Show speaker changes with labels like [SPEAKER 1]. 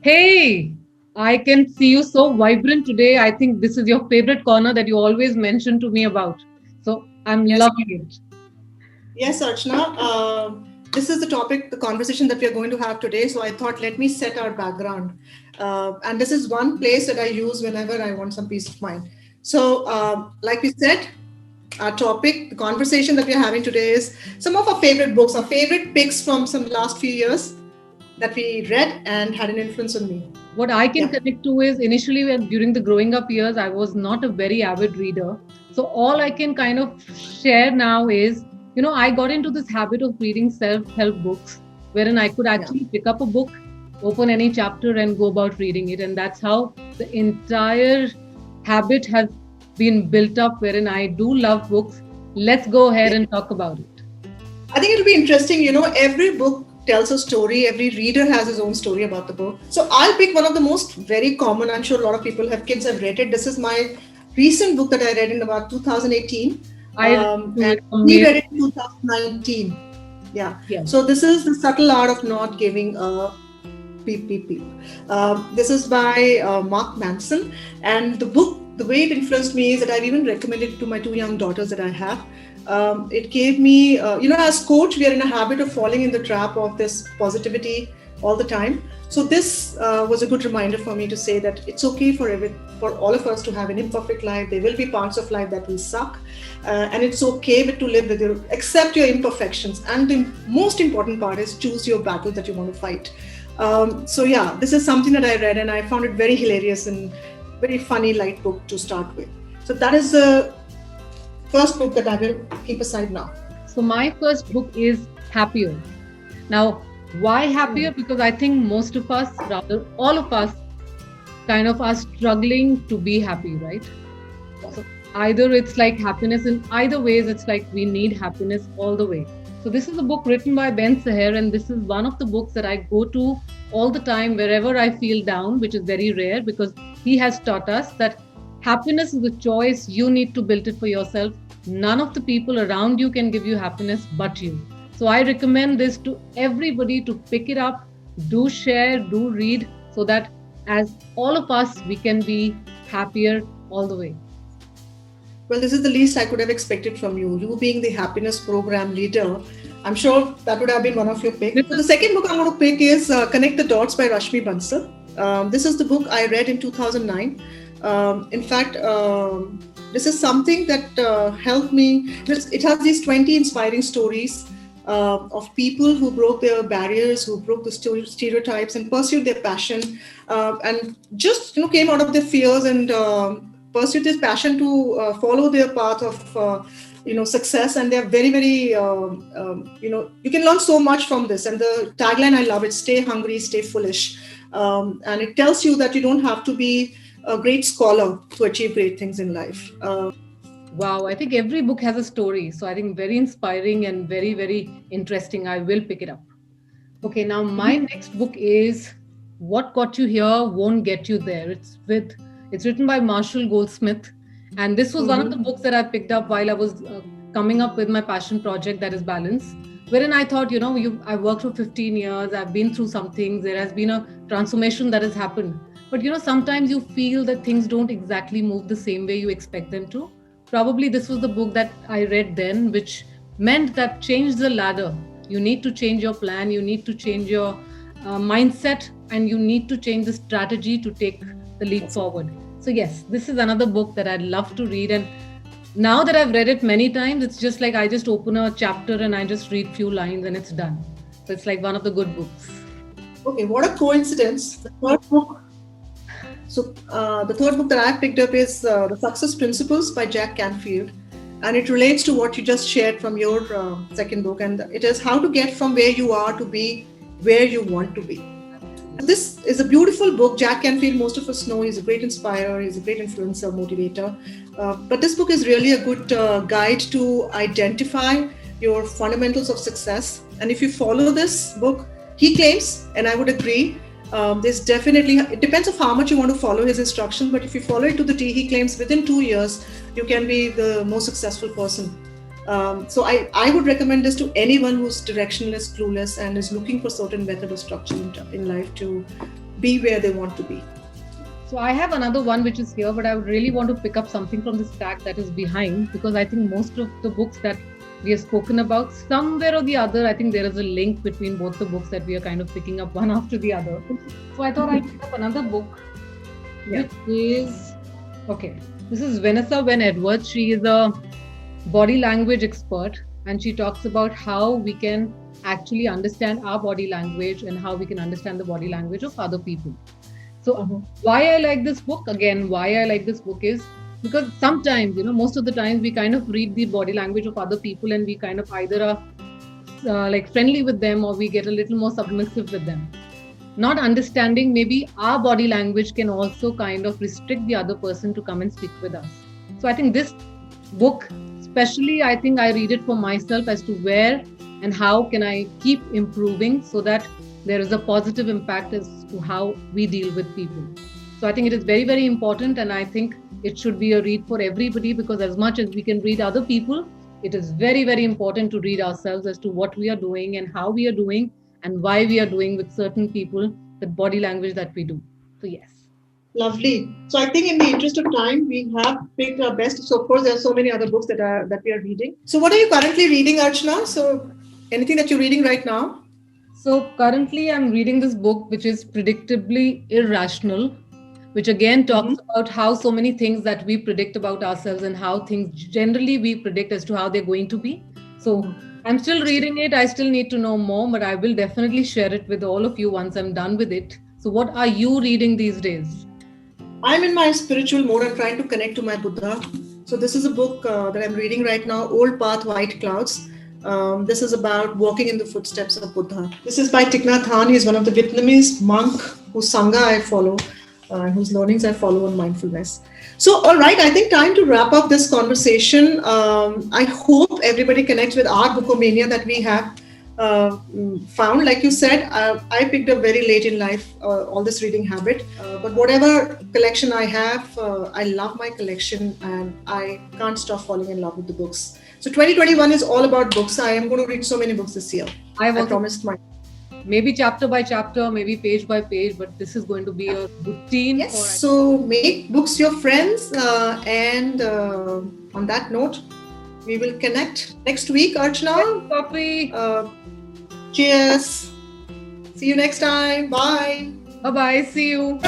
[SPEAKER 1] Hey, I can see you so vibrant today. I think this is your favorite corner that you always mention to me about. So I'm
[SPEAKER 2] Yes,
[SPEAKER 1] loving it.
[SPEAKER 2] yes, Archana. This is the topic, the conversation that we are going to have today. So I thought, let me set our background. And this is one place that I use whenever I want some peace of mind. So, like we said, our topic, the conversation that we are having today is some of our favorite books, our favorite picks from some last few years that we read and had an influence on me.
[SPEAKER 1] What I can
[SPEAKER 2] Yeah.
[SPEAKER 1] connect to is initially during the growing up years, I was not a very avid reader. So all I can kind of share now is, I got into this habit of reading self-help books, wherein I could
[SPEAKER 2] Yeah.
[SPEAKER 1] actually pick up a book, open any chapter, and go about reading it. And that's how the entire habit has been built up, wherein I do love books. Let's go ahead
[SPEAKER 2] Yeah.
[SPEAKER 1] and talk about it.
[SPEAKER 2] I think it'll be interesting. Every book tells a story. Every reader has his own story about the book. So I'll pick one of the most very common. I'm sure a lot of people have kids have read it. This is my recent book that I read in about 2018,
[SPEAKER 1] I read to
[SPEAKER 2] and
[SPEAKER 1] it
[SPEAKER 2] he
[SPEAKER 1] amazing.
[SPEAKER 2] read it in 2019. Yeah.
[SPEAKER 1] Yes.
[SPEAKER 2] So this is the subtle art of not giving a peep peep peep. This is by Mark Manson, and the book, the way it influenced me is that I've even recommended it to my two young daughters that I have. It gave me, as coach, we are in a habit of falling in the trap of this positivity all the time. So this was a good reminder for me to say that it's okay for all of us to have an imperfect life. There will be parts of life that will suck, and it's okay to live with accept your imperfections. And the most important part is choose your battle that you want to fight. So yeah, this is something that I read and I found it very hilarious and very funny light book to start with. So that is the first book that I will keep aside now.
[SPEAKER 1] So my first book is Happier. Now, why happier? Because I think most of us, rather all of us, kind of are struggling to be happy, right? So either it's like happiness in either ways, it's like we need happiness all the way. So this is a book written by Ben Seher, and this is one of the books that I go to all the time wherever I feel down, which is very rare because he has taught us that happiness is a choice. You need to build it for yourself. None of the people around you can give you happiness but you. So I recommend this to everybody to pick it up, do share, do read, so that as all of us, we can be happier all the way.
[SPEAKER 2] Well, this is the least I could have expected from you. You being the happiness program leader, I'm sure that would have been one of your picks.
[SPEAKER 1] This
[SPEAKER 2] So
[SPEAKER 1] is
[SPEAKER 2] the second book I'm going to pick is Connect the Dots by Rashmi Bansal. This is the book I read in 2009. In fact, this is something that helped me. It has these 20 inspiring stories of people who broke their barriers, who broke the stereotypes and pursued their passion, and just came out of their fears and pursued this passion to follow their path of success. And they're very very you can learn so much from this. And the tagline I love it: "Stay hungry, stay foolish," and it tells you that you don't have to be a great scholar to achieve great things in life.
[SPEAKER 1] wow. I think every book has a story. So I think very inspiring and very, very interesting. I will pick it up. Okay, now my next book is What Got You Here Won't Get You There. It's written by Marshall Goldsmith, and this was one of the
[SPEAKER 2] Mhm.
[SPEAKER 1] books that I picked up while I was coming up with my passion project, that is balance. Wherein I thought, I've worked for 15 years, I've been through some things, there has been a transformation that has happened. But sometimes you feel that things don't exactly move the same way you expect them to. Probably this was the book that I read then, which meant that change the ladder. You need to change your plan, you need to change your mindset, and you need to change the strategy to take the leap forward. So, yes, this is another book that I'd love to read. And now that I've read it many times, it's just like I just open a chapter and I just read few lines and it's done. So, it's like one of the good books.
[SPEAKER 2] Okay, what a coincidence. The third book that I picked up is The Success Principles by Jack Canfield. And it relates to what you just shared from your second book. And it is how to get from where you are to be where you want to be. This is a beautiful book. Jack Canfield, most of us know, he's a great inspirer, he's a great influencer, motivator. But this book is really a good guide to identify your fundamentals of success. And if you follow this book, he claims, and I would agree, There's definitely, it depends on how much you want to follow his instructions, but if you follow it to the T, he claims within 2 years, you can be the most successful person. So I would recommend this to anyone who's directionless, clueless, and is looking for certain method or structure in life to be where they want to be.
[SPEAKER 1] So I have another one which is here, but I would really want to pick up something from the stack that is behind, because I think most of the books that we have spoken about, somewhere or the other, I think there is a link between both the books that we are kind of picking up one after the other. So I thought I'd pick up another book, which is, okay, this is Vanessa Wen Edwards. She is a body language expert, and she talks about how we can actually understand our body language and how we can understand the body language of other people. So why I like this book, again, why I like this book is because sometimes, most of the times we kind of read the body language of other people and we kind of either are like friendly with them or we get a little more submissive with them. Not understanding maybe our body language can also kind of restrict the other person to come and speak with us. So I think this book, especially, I think I read it for myself as to where and how can I keep improving so that there is a positive impact as to how we deal with people. So I think it is very, very important, and I think it should be a read for everybody, because as much as we can read other people, it is very, very important to read ourselves as to what we are doing and how we are doing and why we are doing with certain people, the body language that we do. So yes.
[SPEAKER 2] Lovely. So I think in the interest of time, we have picked our best. So of course, there are so many other books that we are reading. So what are you currently reading, Archana? So anything that you're reading right now?
[SPEAKER 1] So currently I'm reading this book, which is Predictably Irrational, which again talks about how so many things that we predict about ourselves and how things generally we predict as to how they're going to be. So I'm still reading it. I still need to know more, but I will definitely share it with all of you once I'm done with it. So what are you reading these days?
[SPEAKER 2] I'm in my spiritual mode. I'm trying to connect to my Buddha. So this is a book that I'm reading right now, Old Path, White Clouds. This is about walking in the footsteps of Buddha. This is by Thich Nhat Hanh. He's one of the Vietnamese monk whose Sangha I follow, whose learnings I follow on mindfulness. So, all right, I think time to wrap up this conversation. I hope everybody connects with our Bookomania that we have found. Like you said, I picked up very late in life all this reading habit. But whatever collection I have, I love my collection and I can't stop falling in love with the books. So 2021 is all about books. I am going to read so many books this year. I promised my.
[SPEAKER 1] Maybe chapter by chapter, maybe page by page, but this is going to be a routine.
[SPEAKER 2] Yes. So make books your friends, and on that note, we will connect next week, Archana.
[SPEAKER 1] Copy.
[SPEAKER 2] Cheers. See you next time. Bye.
[SPEAKER 1] Bye-bye. See you.